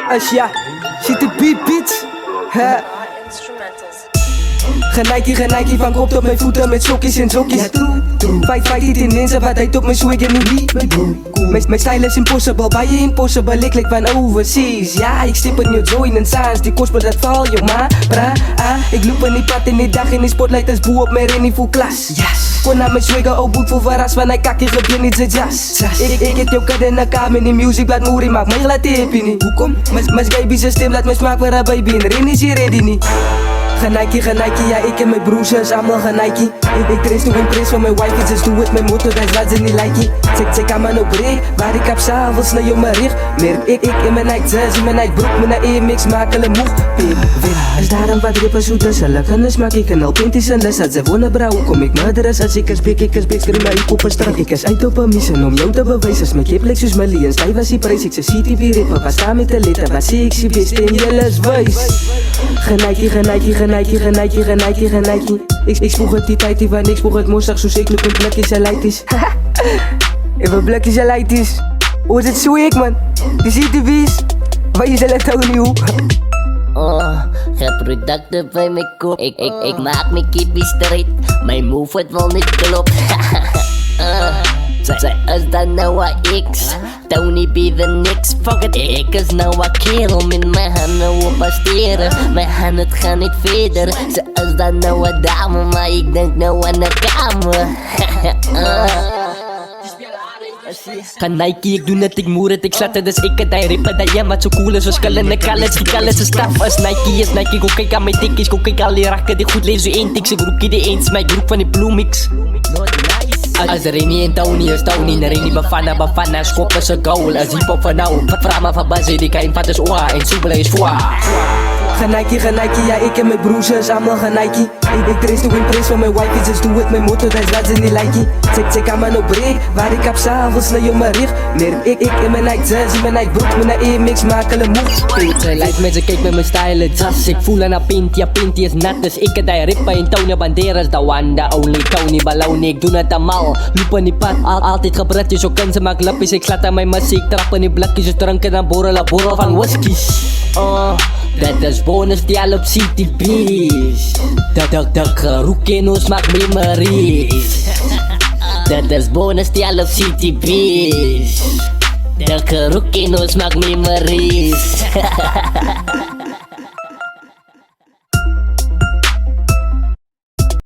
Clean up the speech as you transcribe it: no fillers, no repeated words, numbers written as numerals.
Asja, ziet de beat, bitch. Genijkie van kop tot mijn voeten met sokjes en zokjes. Fight niet in ninja, wat hij op mijn swing en niet. Mijn style is impossible, bij je impossible, ik lik van overseas. Ja, ik stip een nieuw zo in een saans, die kost me dat val, yo ma. Ik loop er niet pad in die dag in die spotlight als boe op mijn rennie voor klas. Kon naar mijn swigger, oh boet voor verras, van hij kakkie gebin niet zijn jas. Ik heb jou kadden in de kamer, die music laat moerie, maak mij laat hippie niet. Hoe kom? Mijn baby zijn stem laat me smaak waar baby in rennie is hier ready niet. Genijkie, ja ik en mijn broers is allemaal genijkie. Ik trace nog een prijs van mijn wife, dus doe het mijn motor, dat is wat ze niet like. Zeg aan mijn break, waar ik heb s'avonds naar jou mijn richt. Meer ik in mijn Nike 6, in mijn Nike broek, met een E-mix makelen moeg. Is daarom wat rippers hoe tussen lekker, dus maak ik een al pinties en les. Als ze wonen brouwen, kom ik murderers. Als ik een spik, schreeuw maar ik op een straat. Ik is uit op een mission om jou te bewijzen. Mijn kip Lexus millions, stijf was die prijs. Ik ze CTV rippen, waar sta met de litten, waar zie ik zie best in Jelle's voice. Genijkie. Ik spoeg het die tijd, die waar niks spoeg het moestig, zo ik nog een plekje zijn lijkt is. Even plekje zijn lijkt is. Hoe is het zo ik man? Je ziet de wies, waar je zelf ook niet hoe. Geen producten bij me koop. Ik maak me kippie straight. Mijn move het wel niet klopt. Zij is dan nou een X, Tony be the niks, fuck it. Ik is nou een kerel, met mijn handen op asteren. Mijn handen gaan niet verder. Ze is dan nou een dame, maar ik denk nou aan de kamer. Genijkie, ik doe net, ik moer het, ik zat het, dus ik het, hij rippen dat jij wat zo cool is. We skullen de college, die college is staf als Nike is Nike. Go kijk aan mijn tikkies, go kijk al die rakken die goed lezen. Zo één tik, ze broekje die eens, mijn broek van die bloemix. Als er niet in Tony is Tony, er niet bafana, schoppen ze goal. Als hip-hop van nou, vraag maar van Bazzi, die kan van de oa en soepel is voor. Genijkie, ja ik en mijn broers is allemaal genijkie. Ik trace nog een prijs van mijn wife, dus doe het mijn motor, dat is wat ze niet like. Zeg aan mijn break, waar ik heb s'avonds naar jou mijn richt. Meer ik in mijn Nike 6, in mijn Nike broek, met een E-mix makelen moeg. Ze lijkt met ze kijk met mijn style, jas. Ik voel aan haar pintie, ja pintie is nat, dus ik het hij rippen in Tony Banderas. The one, the only Tony Baloney, ik doe het allemaal. Loop in die pad, altijd gebruikt, zo kan ze maak lapjes. Ik slaat aan mijn muziek, trappen die blakjes, ze dranken dan borrelen van whiskies. Dat is bonus die al op CTV's. Dat geroek in ons maakt memories. Dat is bonus die al op CTV's. Dat geroek in ons maakt memories.